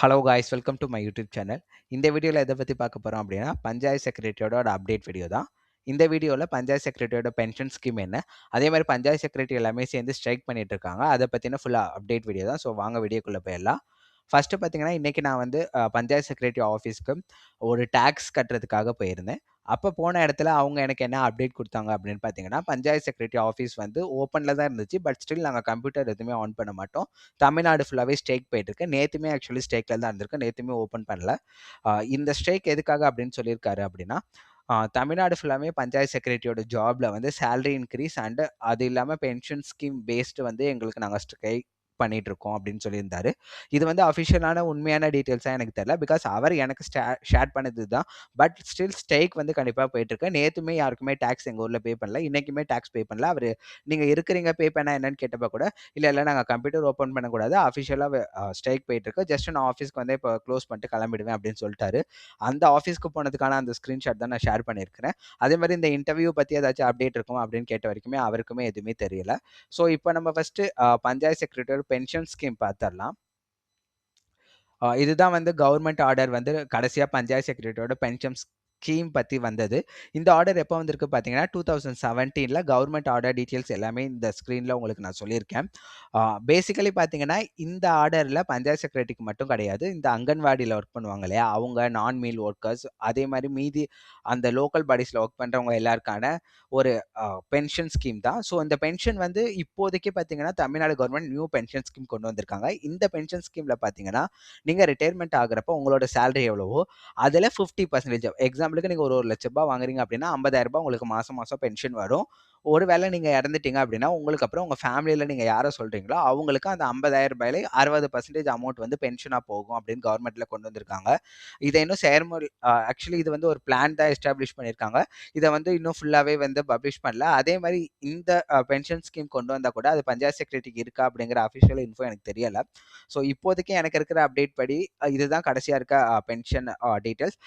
Hello guys, welcome to my YouTube channel. இந்த வீடியோவில் எதை பற்றி பார்க்க போகிறோம் அப்படின்னா, பஞ்சாயத்து செக்ரட்டரியோட ஒரு அப்டேட் வீடியோ தான். இந்த வீடியோவில் பஞ்சாயத்து செக்ரட்டரியோட பென்ஷன் ஸ்கீம் என்ன, அதே மாதிரி பஞ்சாயத்து செக்ரட்டரி எல்லாமே சேர்ந்து ஸ்ட்ரைக் பண்ணிட்டு இருக்காங்க, அதை பற்றின ஃபுல்லாக அப்டேட் வீடியோ தான். ஸோ வாங்க வீடியோக்குள்ளே போயிடலாம். ஃபஸ்ட்டு பார்த்தீங்கன்னா, இன்றைக்கி நான் வந்து பஞ்சாயத்து செக்ரட்டரி ஆஃபீஸ்க்கு ஒரு டேக்ஸ் கட்டுறதுக்காக போயிருந்தேன். அப்போ போன இடத்துல அவங்க எனக்கு என்ன அப்டேட் கொடுத்தாங்க அப்படின்னு பார்த்தீங்கன்னா, பஞ்சாயத்து செக்ரட்டரி ஆஃபீஸ் வந்து ஓப்பனில் தான் இருந்துச்சு. பட் ஸ்டில் நாங்கள் கம்ப்யூட்டர் எதுவுமே ஆன் பண்ண மாட்டோம். தமிழ்நாடு ஃபுல்லாகவே ஸ்ட்ரைக் போயிட்டுருக்கு. நேற்றுமே ஆக்சுவலி ஸ்ட்ரைக்கில் தான் இருந்திருக்கு. நேற்றுமே ஓப்பன் பண்ணல. இந்த ஸ்ட்ரைக் எதுக்காக அப்படின்னு சொல்லியிருக்காரு அப்படின்னா, தமிழ்நாடு ஃபுல்லாமே பஞ்சாயத்து செக்ரட்டரியோட ஜாப்ல வந்து சேலரி இன்க்ரீஸ் அண்ட் அது இல்லாமல் பென்ஷன் ஸ்கீம் பேஸ்டு வந்து எங்களுக்கு நாங்கள் ஸ்ட்ரைக் பண்ணிட்டு இருக்கோம் அப்படின்னு சொல்லியிருந்தாரு. இது வந்து அஃபிஷியலான உண்மையான டீட்டெயில்ஸாக எனக்கு தெரியல. பிகாஸ் அவர் எனக்கு ஷேர் பண்ணது தான். பட் ஸ்டில் ஸ்ட்ரைக் வந்து கண்டிப்பாக போயிட்டு இருக்கு. நேற்றுமே யாருக்குமே டேக்ஸ் எங்கள் ஊரில் பே பண்ணல. இன்னைக்குமே டேக்ஸ் பே பண்ணல. அவர் நீங்கள் இருக்கிறீங்க பே பண்ண என்னன்னு கேட்டப்ப கூட இல்லை நாங்கள் கம்ப்யூட்டர் ஓப்பன் பண்ணக்கூடாது, அஃபிஷியலாக ஸ்ட்ரைக் போயிட்டு இருக்கு, ஜஸ்ட் நான் ஆஃபீஸ்க்கு வந்து இப்போ க்ளோஸ் பண்ணிட்டு கிளம்பிடுவேன் அப்படின்னு சொல்லிட்டாரு. அந்த ஆஃபீஸ்க்கு போனதுக்கான அந்த ஸ்க்ரீன்ஷாட் தான் நான் ஷேர் பண்ணியிருக்கிறேன். அதே மாதிரி இந்த இன்டர்வியூ பற்றி ஏதாச்சும் அப்டேட் இருக்குமா அப்படின்னு கேட்ட வரைக்குமே அவருக்குமே எதுவுமே தெரியல. ஸோ இப்போ நம்ம first panchayat secretary pension scheme பார்த்துடலாம். இதுதான் வந்து கவர்மெண்ட் ஆர்டர் வந்து கடைசியாக பஞ்சாயத்து செக்ரட்டரியோட பென்ஷன் ஸ்கீம் பற்றி வந்தது. இந்த ஆர்டர் எப்போ வந்திருக்கு பார்த்தீங்கன்னா 2017 கவர்மெண்ட் ஆர்டர் டீட்டெயில்ஸ் எல்லாமே இந்த ஸ்க்ரீனில் உங்களுக்கு நான் சொல்லியிருக்கேன். பேசிக்கலி பார்த்தீங்கன்னா இந்த ஆர்டரில் பஞ்சாயத்து செக்ரட்டரிக்கு மட்டும் கிடையாது, இந்த அங்கன்வாடியில் ஒர்க் பண்ணுவாங்க இல்லையா, அவங்க நான் மீல் ஒர்க்கர்ஸ், அதே மாதிரி மீதி அந்த லோக்கல் பாடிஸில் ஒர்க் பண்ணுறவங்க எல்லாருக்கான ஒரு பென்ஷன் ஸ்கீம் தான். ஸோ இந்த பென்ஷன் வந்து இப்போதைக்கு பார்த்தீங்கன்னா Tamil Nadu government new pension scheme கொண்டு வந்திருக்காங்க. இந்த பென்ஷன் ஸ்கீமில் பார்த்தீங்கன்னா நீங்கள் ரிட்டையர்மெண்ட் ஆகிறப்போ உங்களோட சேலரி எவ்வளவோ அதில் 50%. எக்ஸாம்பிளுக்கு நீங்கள் ஒரு ₹1,00,000 வாங்குறீங்க அப்படின்னா ₹50,000 உங்களுக்கு மாதம் மாதம் பென்ஷன் வரும். ஒருவேளை நீங்கள் இறந்துட்டீங்க அப்படின்னா உங்களுக்கு அப்புறம் உங்கள் ஃபேமிலியில் நீங்கள் யாரை சொல்கிறீங்களோ அவங்களுக்கு அந்த ₹50,000 60% அமௌண்ட் வந்து பென்ஷனாக போகும் அப்படின்னு கவர்மெண்ட்டில் கொண்டு வந்திருக்காங்க. இதை இன்னும் செயல்முறை ஆக்சுவலி இது வந்து ஒரு பிளான் தான் எஸ்டாப்ளிஷ் பண்ணியிருக்காங்க. இதை வந்து இன்னும் ஃபுல்லாகவே வந்து பப்ளிஷ் பண்ணல. அதே மாதிரி இந்த பென்ஷன் ஸ்கீம் கொண்டு வந்தால் கூட அது பஞ்சாயத்து செக்ரட்டரிக்கு இருக்கா அப்படிங்கிற அஃபிஷியல் இன்ஃபோ எனக்கு தெரியலை. ஸோ இப்போதைக்கு எனக்கு இருக்கிற அப்டேட் படி இதுதான் கடைசியாக இருக்க பென்ஷன் டீட்டெயில்ஸ்.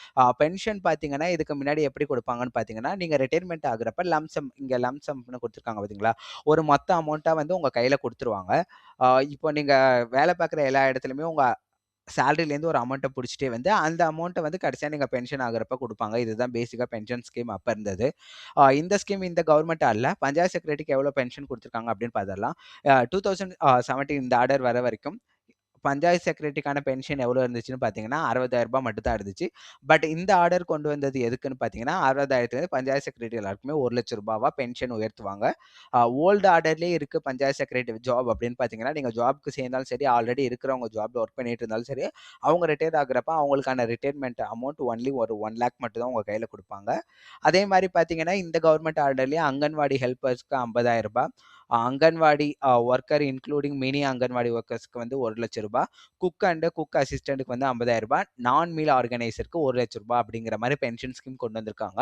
பென்ஷன் பார்த்தீங்கன்னா இதுக்கு முன்னாடி எப்படி கொடுப்பாங்கன்னு பார்த்தீங்கன்னா, நீங்கள் ரிட்டையர்மெண்ட் ஆகுறப்ப லம்சம் இங்கே லம்சம்னு கொடுத்துருக்காங்க பார்த்தீங்களா, ஒரு மொத்த அமௌண்ட்டாக வந்து உங்கள் கையில் கொடுத்துருவாங்க. இப்போ நீங்கள் வேலை பார்க்குற எல்லா இடத்துலையுமே உங்கள் சேலரிலேருந்து ஒரு அமௌண்ட்டை பிடிச்சிட்டே வந்து அந்த அமௌண்ட்டை வந்து கடைசியாக நீங்கள் பென்ஷன் ஆகுறப்ப கொடுப்பாங்க. இதுதான் பேசிக்காக பென்ஷன் ஸ்கீம் அப்போ இருந்தது. இந்த ஸ்கீம் இந்த கவர்மெண்ட் ஆடல. பஞ்சாயத்து செக்ரட்டரிக்கு எவ்வளோ பென்ஷன் கொடுத்துருக்காங்க அப்படின்னு பார்த்துடலாம். 2017 இந்த ஆர்டர் வர வரைக்கும் பஞ்சாயத்து செக்ரட்டரிக்கான பென்ஷன் எவ்வளோ இருந்துச்சுன்னு பார்த்தீங்கன்னா ₹60,000 மட்டும் தான் இருந்துச்சு. பட் இந்த ஆர்டர் கொண்டு வந்தது எதுக்குன்னு பார்த்தீங்கன்னா 60,000 பஞ்சாயத்து செக்ரட்டரி எல்லாருக்குமே ₹1,00,000 பென்ஷன் உயர்த்துவாங்க. ஓல்டு ஆர்டர்லேயே இருக்கு பஞ்சாயத்து செக்ரட்டரி ஜாப் அப்படின்னு பார்த்தீங்கன்னா, நீங்கள் ஜாப்க்கு சேர்ந்தாலும் சரி, ஆல்ரெடி இருக்கிறவங்க ஜாப்ல ஒர்க் பண்ணிட்டு இருந்தாலும் சரி, அவங்க ரிட்டையர் ஆகுறப்ப அவங்களுக்கான ரிட்டையர்மெண்ட் அமௌண்ட் ஒன்லி ஒரு 1,00,000 மட்டும் தான் உங்கள் கையில் கொடுப்பாங்க. அதே மாதிரி பார்த்தீங்கன்னா இந்த கவர்மெண்ட் ஆர்டர்லேயே அங்கன்வாடி ஹெல்ப்பர்ஸ்க்கு ₹50,000, anganwadi worker including mini anganwadi ஒர்க்கர்ஸ்க்கு வந்து ₹1,00,000, குக் அசிஸ்டண்ட்டுக்கு வந்து ₹50,000, நான் மீல் ஆர்கனைசருக்கு ₹1,00,000 அப்படிங்கிற மாதிரி பென்ஷன் ஸ்கீம் கொண்டு வந்திருக்காங்க.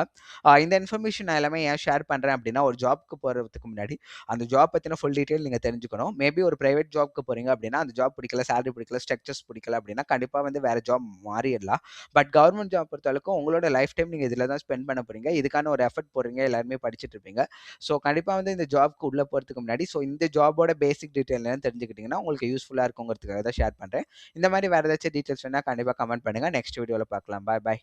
இந்த இன்ஃபர்மேஷன் நான் எல்லாமே ஏன் ஷேர் பண்ணுறேன் அப்படின்னா, ஒரு ஜாப்க்கு போகிறதுக்கு முன்னாடி அந்த ஜாப் பற்றின ஃபுல் டீட்டெயில் நீங்கள் தெரிஞ்சுக்கணும். மேபி ஒரு பிரைவேட் ஜாப்க்கு போகிறீங்க அப்படின்னா அந்த ஜாப் பிடிக்கல, சேலரி பிடிக்கல, ஸ்ட்ரக்சர்ஸ் பிடிக்கல அப்படின்னா கண்டிப்பாக வந்து வேறு ஜாப் மாறிடலாம். பட் கவர்மெண்ட் ஜாப் பொறுத்தளவுக்கு உங்களோட லைஃப் டைம் நீங்கள் இதில் தான் ஸ்பெண்ட் பண்ண போகிறீங்க. இதுக்கான ஒரு எஃபர்ட் போடுறீங்க, எல்லாருமே படிச்சுட்டு இருப்பீங்க. ஸோ கண்டிப்பாக வந்து இந்த ஜாப்க்கு உள்ளே போகிறதுக்கு முன்னாடி இந்த ஜாபோட பேசிக் டீட்டெயில் என்னன்னு தெரிஞ்சுக்கிட்டீங்கன்னா உங்களுக்கு யூஸ்ஃபுல்லாக இருக்குங்கிறதுக்காக தான் ஷேர் பண்ணுறேன். இந்த மாதிரி வேறு ஏதாச்சும் டீட்டெயில்ஸ் வேணால் கண்டிப்பாக கமெண்ட் பண்ணுங்கள். நெக்ஸ்ட் வீடியோவில் பார்க்கலாம். பாய் பாய்.